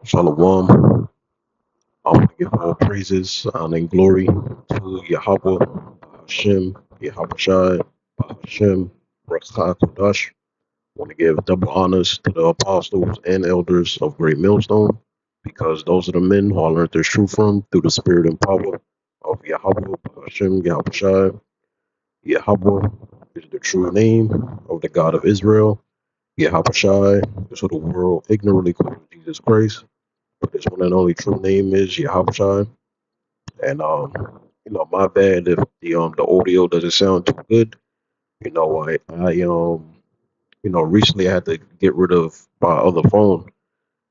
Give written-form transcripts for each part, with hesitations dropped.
Shalom. I want to give all praises, honor, and glory to Yahweh, Hashem, Yahweh Shai, Hashem, Rakha Kodash. I want to give double honors to the apostles and elders of Great Millstone, because those are the men who I learned this truth from through the spirit and power of Yahweh, Hashem, Yahweh Shai. Yahweh is the true name of the God of Israel. Yahweh Shai is what the world ignorantly calls Jesus Christ. But his one and only true name is Yahweh Shai. And my bad if the audio doesn't sound too good. I recently I had to get rid of my other phone,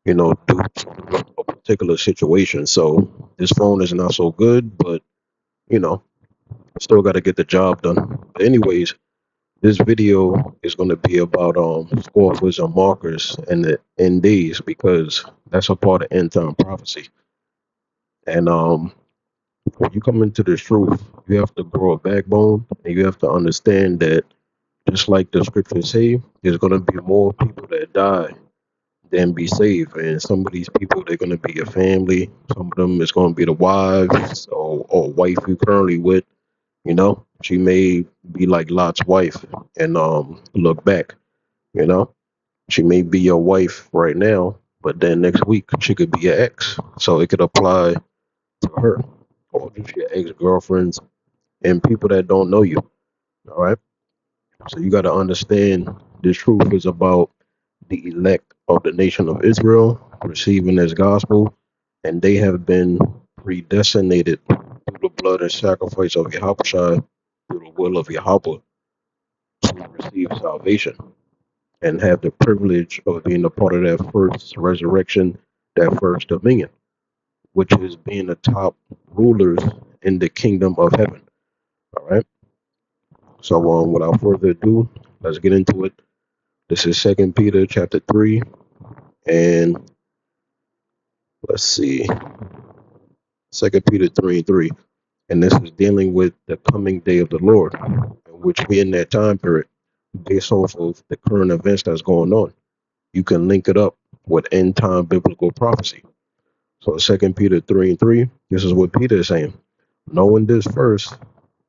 due to a particular situation. So this phone is not so good, but you know, still got to get the job done. But anyways, this video is going to be about scoffers and markers and the end days, because that's a part of end time prophecy. And when you come into this truth, you have to grow a backbone, and you have to understand that just like the scriptures say, there's going to be more people that die than be saved. And some of these people, they're going to be your family. Some of them is going to be the wives or wife you currently with. She may be like Lot's wife and look back. You know, she may be your wife right now, but then next week she could be your ex. So it could apply to her or just your ex girlfriends and people that don't know you. All right. So you got to understand this truth is about the elect of the nation of Israel receiving this gospel, and they have been predestinated through the blood and sacrifice of Yahweh through the will of Yahweh to receive salvation and have the privilege of being a part of that first resurrection, that first dominion, which is being the top rulers in the kingdom of heaven. All right. So without further ado, let's get into it. This is Second Peter chapter 3, and let's see, Second Peter 3 and 3, and this is dealing with the coming day of the Lord, in which we in that time period, based off of the current events that's going on. You can link it up with end time biblical prophecy. So Second Peter 3 and 3, this is what Peter is saying. Knowing this first,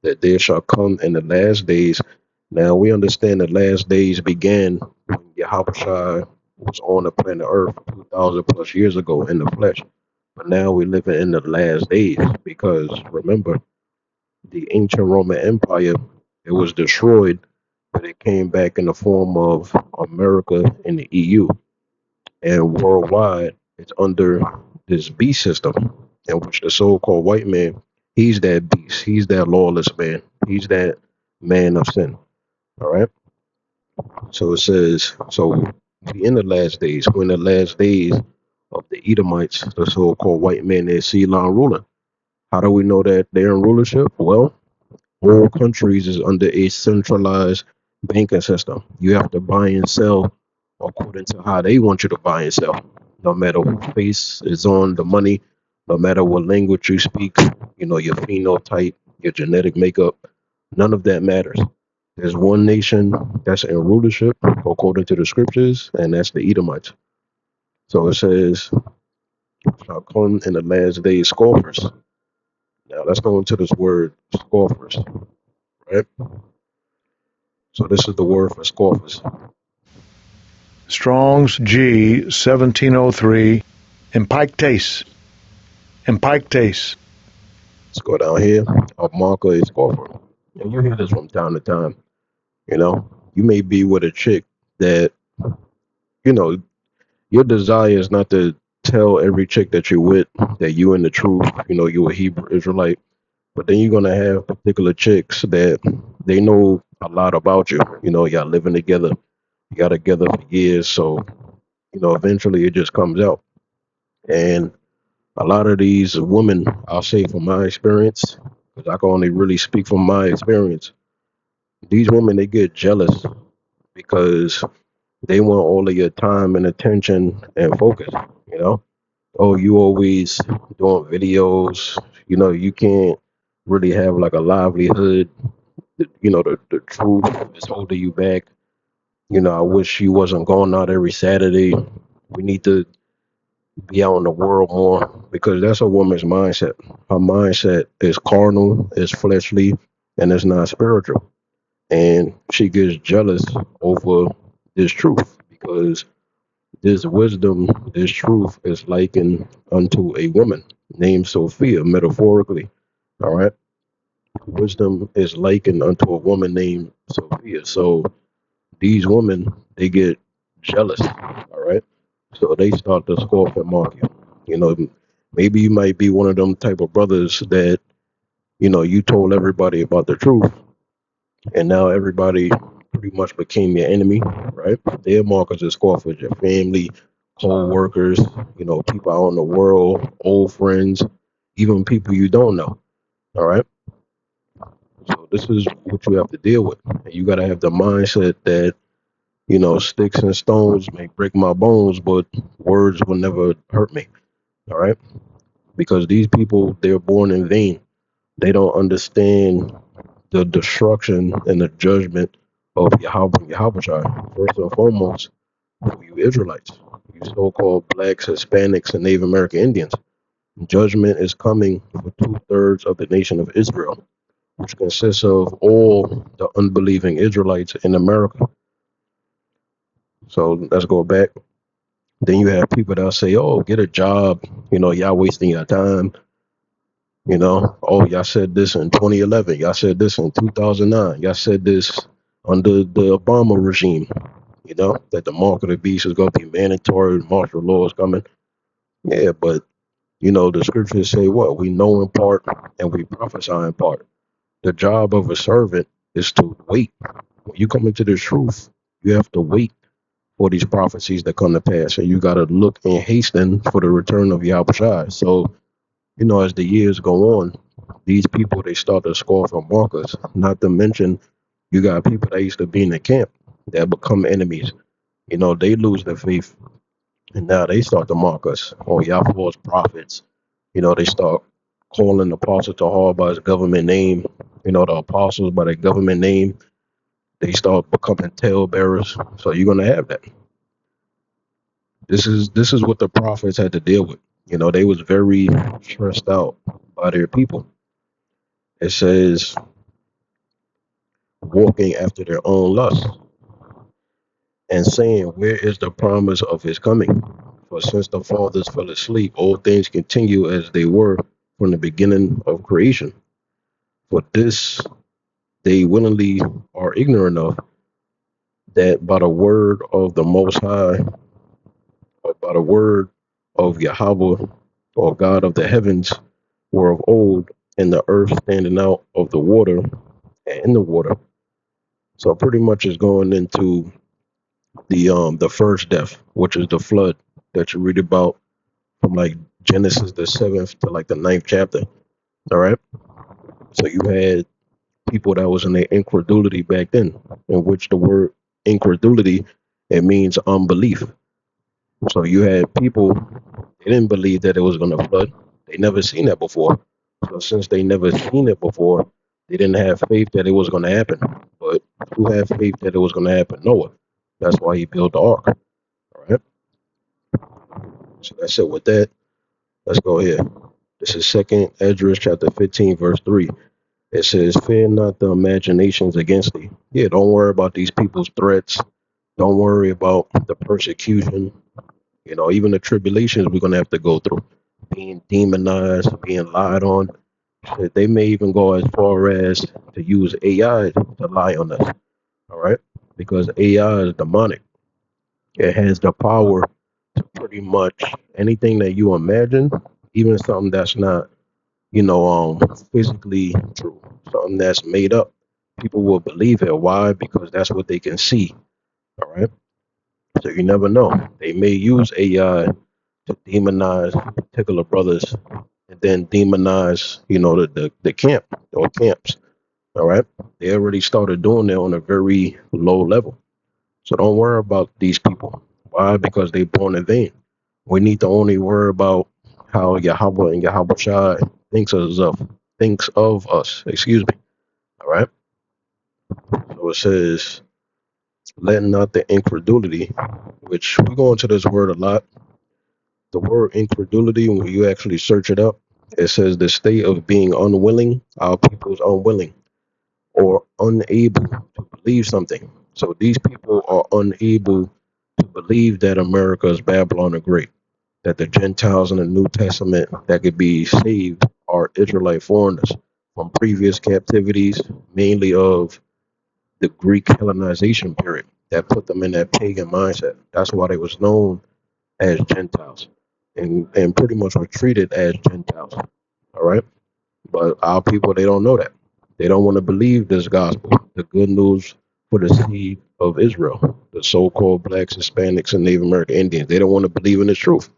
that there shall come in the last days. Now we understand the last days began when Yahweh was on the planet Earth 2,000 plus years ago in the flesh. But now we're living in the last days, because remember, the ancient Roman Empire, it was destroyed, but it came back in the form of America and the EU. And worldwide, it's under this beast system, in which the so-called white man, he's that beast. He's that lawless man. He's that man of sin. All right. So it says, so we in the last days. We're in the last days of the Edomites, the so-called white man, their Ceylon ruling. How do we know that they're in rulership? Well, all countries is under a centralized banking system. You have to buy and sell according to how they want you to buy and sell. No matter what face is on the money, no matter what language you speak, your phenotype, your genetic makeup, none of that matters. There's one nation that's in rulership according to the scriptures, and that's the Edomites. So it says, shall come in the last days scoffers. Now let's go into this word scoffers, right? So this is the word for scoffers. Strong's G 1703, Impictes. Impictes. Let's go down here. A marker is scoffer. And you hear this from time to time. You may be with a chick that, you know, your desire is not to tell every chick that you're with that you in the truth, you a Hebrew Israelite. But then you're gonna have particular chicks that they know a lot about you. Y'all living together, you got together for years, so eventually it just comes out. And a lot of these women, I'll say from my experience, because I can only really speak from my experience, these women, they get jealous because they want all of your time and attention and focus, you know? Oh, you always doing videos, you can't really have like a livelihood. The truth is holding you back. I wish you wasn't going out every Saturday. We need to be out in the world more, because that's a woman's mindset. Her mindset is carnal, is fleshly, and it's not spiritual. And she gets jealous over this truth, because this wisdom, this truth is likened unto a woman named Sophia, metaphorically. All right. Wisdom is likened unto a woman named Sophia. So these women, they get jealous. All right. So they start to scoff and mock you. You know, maybe you might be one of them type of brothers that, you told everybody about the truth, and now everybody pretty much became your enemy, right? Their markers and scoffers, your family, co-workers, people out in the world, old friends, even people you don't know. All right. So this is what you have to deal with. And you got to have the mindset that, sticks and stones may break my bones, but words will never hurt me. All right. Because these people, they're born in vain. They don't understand the destruction and the judgment of Yahweh and Yahweh. First and foremost, for you Israelites, you so-called blacks, Hispanics, and Native American Indians. Judgment is coming for two-thirds of the nation of Israel, which consists of all the unbelieving Israelites in America. So let's go back. Then you have people that say, "Oh, get a job. Y'all wasting your time. Oh, y'all said this in 2011. Y'all said this in 2009. Y'all said this under the Obama regime. That the mark of the beast is going to be mandatory. Martial law is coming. Yeah, but the scriptures say what? We know in part and we prophesy in part. The job of a servant is to wait. When you come into the truth, you have to wait for these prophecies that come to pass, and you got to look and hasten for the return of Yahweh. So, as the years go on, these people, they start to scoff and mock us. Not to mention, you got people that used to be in the camp that become enemies. They lose their faith, and now they start to mock us. Oh, Yahweh's prophets. They start calling the apostle to hard by his government name. The apostles by their government name. They start becoming talebearers. So you're gonna have that. This is what the prophets had to deal with. They was very stressed out by their people. It says walking after their own lust and saying, "Where is the promise of his coming? For since the fathers fell asleep, all things continue as they were from the beginning of creation. For this they willingly are ignorant of, that by the word of the Most High, or by the word of Yahweh, or God of the heavens, were of old, and the earth standing out of the water and in the water." So pretty much is going into the first death, which is the flood that you read about from like Genesis the seventh to like the ninth chapter. All right. So you had people that was in their incredulity back then, in which the word incredulity, it means unbelief. So you had people, they didn't believe that it was going to flood. They never seen that before. So since they never seen it before, they didn't have faith that it was going to happen. But who had faith that it was going to happen? Noah. That's why he built the ark. All right. So that's it with that. Let's go here. This is Second Esdras chapter 15, verse 3. It says, "Fear not the imaginations against thee." Yeah, don't worry about these people's threats. Don't worry about the persecution. Even the tribulations we're gonna have to go through, being demonized, being lied on. They may even go as far as to use AI to lie on us. All right, because AI is demonic. It has the power to pretty much anything that you imagine, even something that's not, physically true, something that's made up. People will believe it. Why? Because that's what they can see. All right. So you never know. They may use AI to demonize particular brothers and then demonize, the camp or camps. All right. They already started doing that on a very low level. So don't worry about these people. Why? Because they born in vain. We need to only worry about how Yahweh and Yahweh Shai thinks of us. Excuse me. All right. So it says, "Let not the incredulity," which we go into this word a lot. The word incredulity, when you actually search it up, it says the state of being unwilling, our people's unwilling or unable to believe something. So these people are unable to believe that America is Babylon the Great, that the Gentiles in the New Testament that could be saved are Israelite foreigners from previous captivities, mainly of the Greek Hellenization period that put them in that pagan mindset. That's why they was known as Gentiles and pretty much were treated as Gentiles. All right. But our people, they don't know that. They don't want to believe this gospel, the good news for the seed of Israel, the so called blacks, Hispanics, and Native American Indians. They don't want to believe in the truth.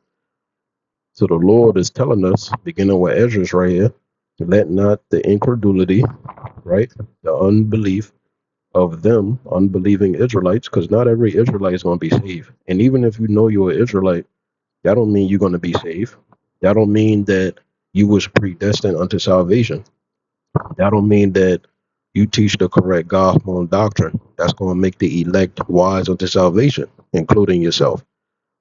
So the Lord is telling us, beginning with Ezra's right here, let not the incredulity, right, the unbelief of them, unbelieving Israelites, because not every Israelite is going to be saved. And even if you know you're an Israelite, that don't mean you're going to be saved. That don't mean that you was predestined unto salvation. That don't mean that you teach the correct gospel and doctrine. That's going to make the elect wise unto salvation, including yourself.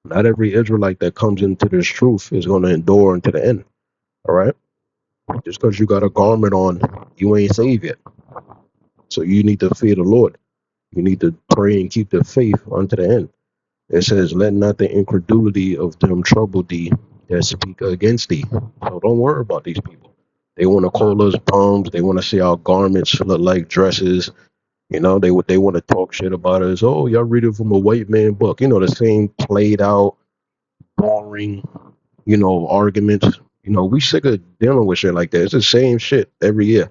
Not every Israelite that comes into this truth is going to endure unto the end. All right. Just because you got a garment on, you ain't saved yet. So you need to fear the Lord. You need to pray and keep the faith unto the end. It says, let not the incredulity of them trouble thee that speak against thee. So don't worry about these people. They want to call us bums. They want to say our garments look like dresses. You know, they want to talk shit about us. Oh, y'all read it from a white man book. You know, the same played out, boring, arguments. We sick of dealing with shit like that. It's the same shit every year.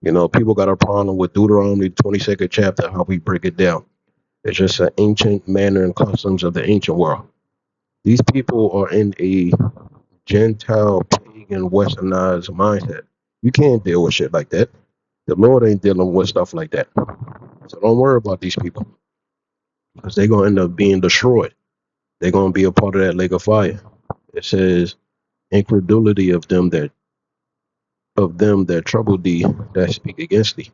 People got a problem with Deuteronomy 22nd chapter, how we break it down. It's just an ancient manner and customs of the ancient world. These people are in a Gentile, pagan, westernized mindset. You can't deal with shit like that. The Lord ain't dealing with stuff like that. So don't worry about these people because they're going to end up being destroyed. They're going to be a part of that lake of fire. It says, incredulity of them that trouble thee, that speak against thee.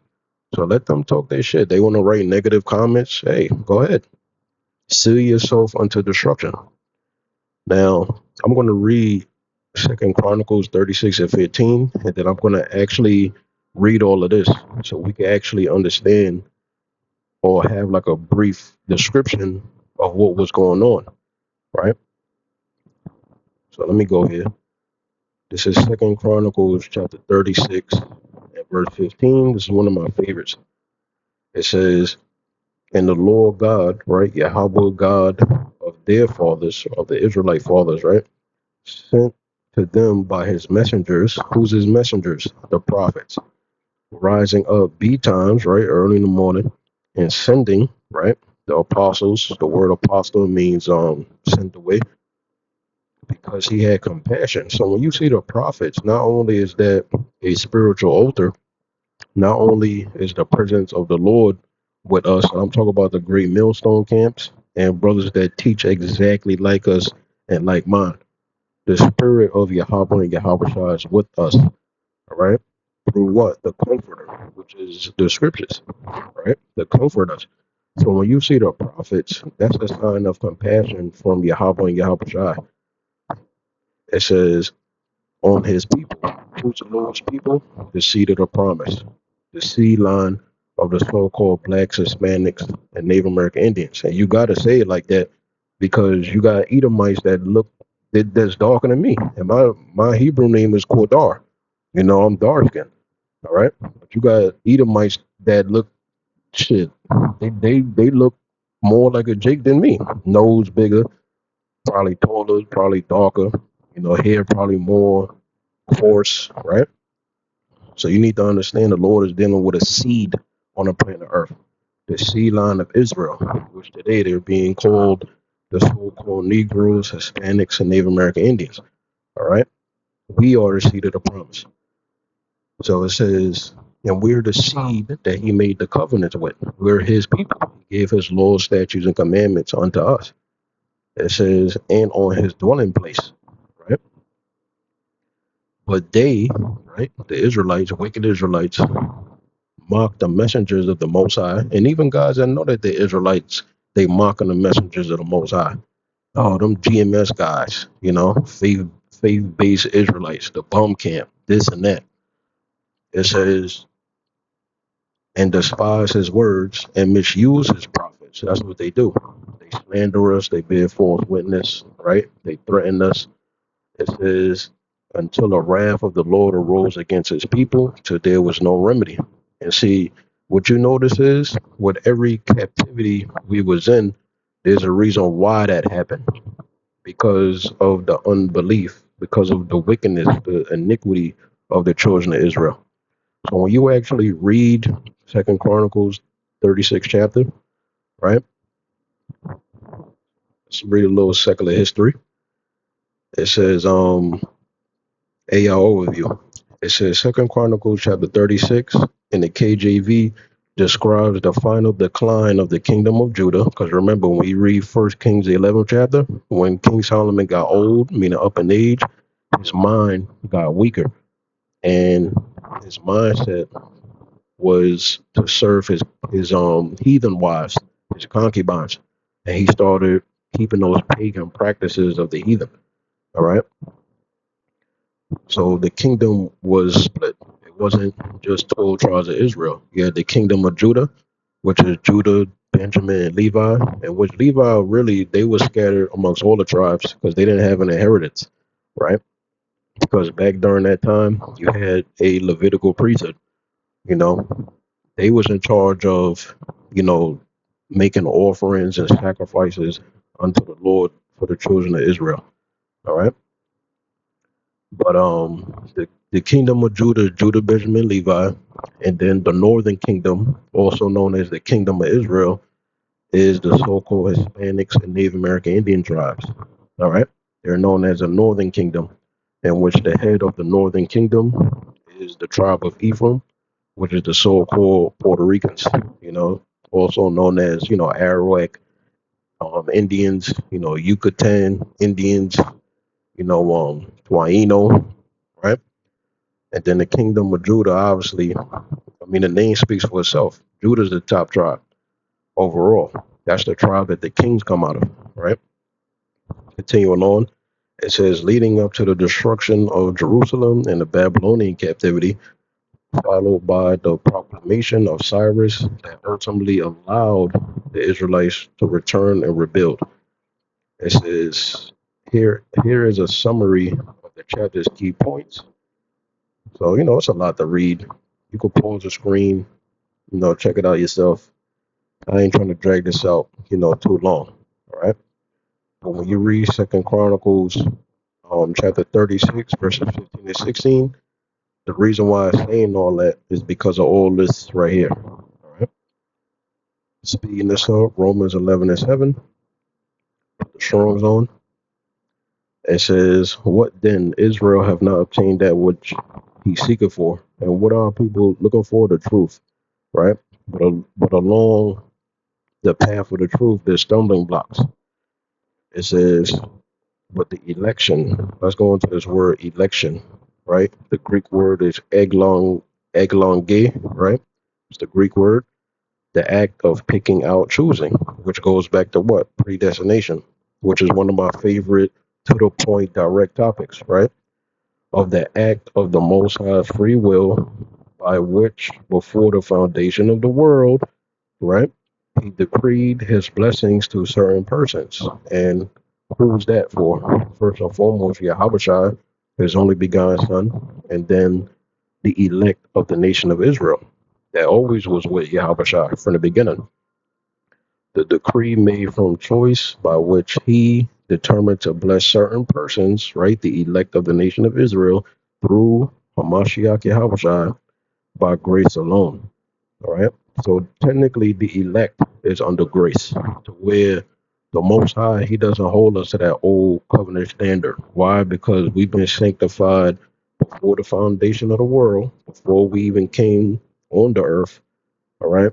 So let them talk their shit. They want to write negative comments. Hey, go ahead. Seal yourself unto destruction. Now, I'm going to read Second Chronicles 36 and 15, and then I'm going to actually read all of this so we can actually understand or have like a brief description of what was going on, right? So let me go here. This is Second Chronicles chapter 36 and verse 15. This is one of my favorites. It says, and the Lord God, right, Yahweh God of their fathers, of the Israelite fathers, right, sent to them by his messengers. Who's his messengers? The prophets. Rising up betimes, right, early in the morning, and sending, right, the apostles. The word apostle means sent away, because he had compassion. So when you see the prophets, not only is that a spiritual altar, not only is the presence of the Lord with us, I'm talking about the great millstone camps and brothers that teach exactly like us and like mine. The spirit of Yahweh and Yahweh is with us, all right? Through what? The comforter, which is the scriptures, right? The comforters. So when you see the prophets, that's a sign of compassion from Yahweh and Yahweh. It says, on his people. Who's the Lord's people? The seed of the promise, the seed line of the so-called blacks, Hispanics, and Native American Indians. And you got to say it like that because you got Edomites that's darker than me. And my Hebrew name is Kodar. I'm dark skinned. All right. But you got Edomites that look shit. They look more like a Jake than me. Nose bigger, probably taller, probably darker. Hair probably more coarse, right? So you need to understand the Lord is dealing with a seed on the planet Earth, the seed line of Israel, which today they're being called the so-called Negroes, Hispanics, and Native American Indians. All right, we are the seed of the promise. So it says, and we're the seed that He made the covenant with. We're His people. He gave His laws, statutes, and commandments unto us. It says, and on His dwelling place, right? But they, right, the Israelites, wicked Israelites, mock the messengers of the Most High, and even guys that know that the Israelites, they mocking the messengers of the Most High. Oh, them GMS guys, faith based Israelites, the bum camp, this and that. It says, and despise his words and misuse his prophets. That's what they do. They slander us, they bear false witness, right? They threaten us. It says, until the wrath of the Lord arose against his people, till there was no remedy. And see, what you notice is, with every captivity we was in, there's a reason why that happened. Because of the unbelief, because of the wickedness, the iniquity of the children of Israel. So when you actually read Second Chronicles 36 chapter, right? Let's read a little secular history. It says, overview. It says Second Chronicles chapter 36 in the KJV describes the final decline of the kingdom of Judah. Because remember, when we read First Kings the 11th chapter, when King Solomon got old, meaning up in age, his mind got weaker, and his mindset was to serve his heathen wives, his concubines, and he started keeping those pagan practices of the heathen. All right, so the kingdom was split. It wasn't just 12 tribes of Israel. You had the kingdom of Judah, which is Judah, Benjamin, and Levi, and which Levi really they were scattered amongst all the tribes because they didn't have an inheritance, right? Because back during that time, you had a Levitical priesthood. You know, they was in charge of, you know, making offerings and sacrifices unto the Lord for the children of Israel. All right. But the kingdom of Judah, Judah, Benjamin, Levi, and then the northern kingdom, also known as the kingdom of Israel, is the so-called Hispanics and Native American Indian tribes. All right. They're known as the northern kingdom, in which the head of the northern kingdom is the tribe of Ephraim, which is the so-called Puerto Ricans, you know, also known as, Arawak Indians, Yucatan Indians, Taino, right? And then the kingdom of Judah, obviously, I mean, the name speaks for itself. Judah is the top tribe overall. That's the tribe that the kings come out of, right? Continuing on, it says, leading up to the destruction of Jerusalem and the Babylonian captivity, followed by the proclamation of Cyrus that ultimately allowed the Israelites to return and rebuild. It says, here is a summary of the chapter's key points. So, it's a lot to read. You could pause the screen, check it out yourself. I ain't trying to drag this out, too long. All right. But when you read Second Chronicles, chapter 36, verses 15 and 16, the reason why I'm saying all that is because of all this right here. All right. Speeding this up, Romans 11 and 7, the Strong's on. It says, what then? Israel have not obtained that which he seeketh for. And what are people looking for? The truth, right? But along the path of the truth, there's stumbling blocks. It says, but the election, let's go into this word election, right? The Greek word is eglonge, right? It's the Greek word, the act of picking out, choosing, which goes back to what? Predestination, which is one of my favorite to the point direct topics, right? Of the act of the Most High free will by which, before the foundation of the world, right, he decreed his blessings to certain persons. And who's that for? First and foremost, Yahweh, his only begotten son, and then the elect of the nation of Israel. That always was with Yahweh from the beginning. The decree made from choice by which he determined to bless certain persons, right? The elect of the nation of Israel through Hamashiach Yahweh by grace alone. All right. So technically the elect is under grace to where the Most High, he doesn't hold us to that old covenant standard. Why? Because we've been sanctified before the foundation of the world, before we even came on the earth. All right,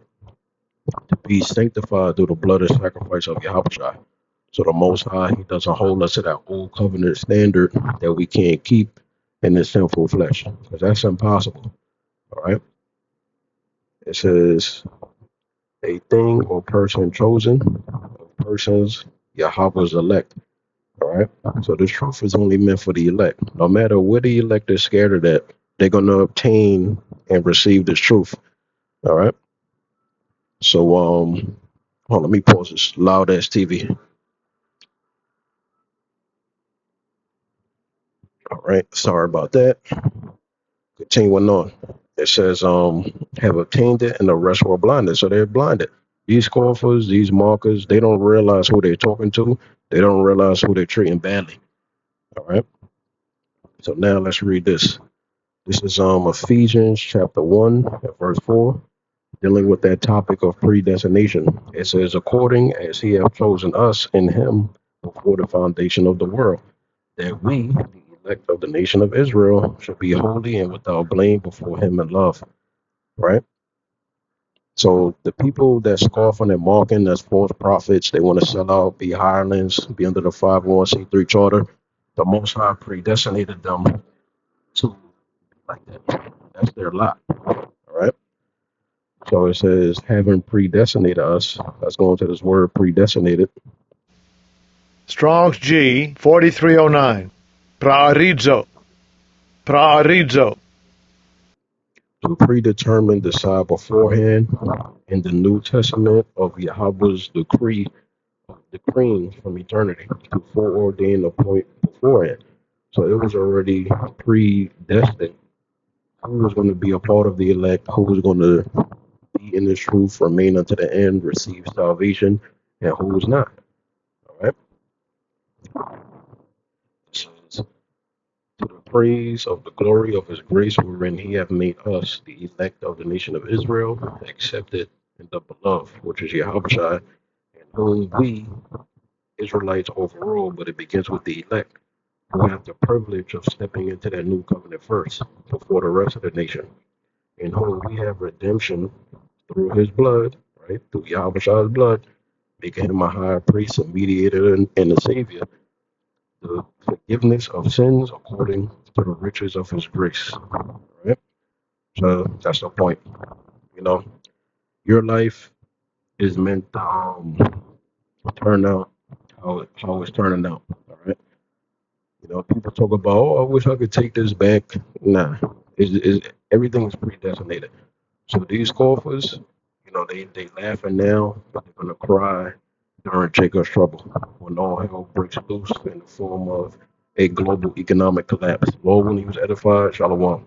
to be sanctified through the blood and sacrifice of Yahweh. So the Most High, he doesn't hold us to that old covenant standard that we can't keep in this sinful flesh, because that's impossible. All right. It says a thing or person chosen, of persons Yahweh's elect. All right. So the truth is only meant for the elect. No matter what the elect is scared of that, they're gonna obtain and receive this truth. All right. So hold on, let me pause this loud ass TV. All right. Sorry about that. Continuing on. It says have obtained it and the rest were blinded. So they're blinded. These scoffers, these markers, they don't realize who they're talking to. They don't realize who they're treating badly. All right. So now let's read this. This is Ephesians chapter 1, verse 4, dealing with that topic of predestination. It says, according as he hath chosen us in him before the foundation of the world, that we, the elect of the nation of Israel, should be holy and without blame before him in love. Right? So the people that scoffing and mocking as false prophets, they want to sell out, be hirelings, be under the 501c3 charter. The Most High predestinated them to be like that. That's their lot. All right. So it says, having predestinated us. Let's go into this word predestinated. Strong's G 4309. Praorizo. Praorizo. To predetermine, decide beforehand in the New Testament of Yahweh's decreeing from eternity to foreordain a point beforehand. So it was already predestined who was going to be a part of the elect, who was going to be in the truth, remain unto the end, receive salvation, and who was not. All right. So to the praise of the glory of his grace, wherein he hath made us the elect of the nation of Israel, accepted in the beloved, which is Yahushua, in whom we Israelites overall, but it begins with the elect, who have the privilege of stepping into that new covenant first, before the rest of the nation, in whom we have redemption through his blood, right? Through Yahushua's blood, making him a high priest, a mediator, and a savior, the forgiveness of sins according to the riches of his grace. Right? So that's the point. You know, your life is meant to turn out how it's turning out. All right. You know, people talk about, oh, I wish I could take this back. Nah, everything is predestinated. So these scoffers, you know, they laughing now, but they're gonna cry during Jacob's trouble when all hell breaks loose in the form of a global economic collapse. Lord, when he was edified, Shalom.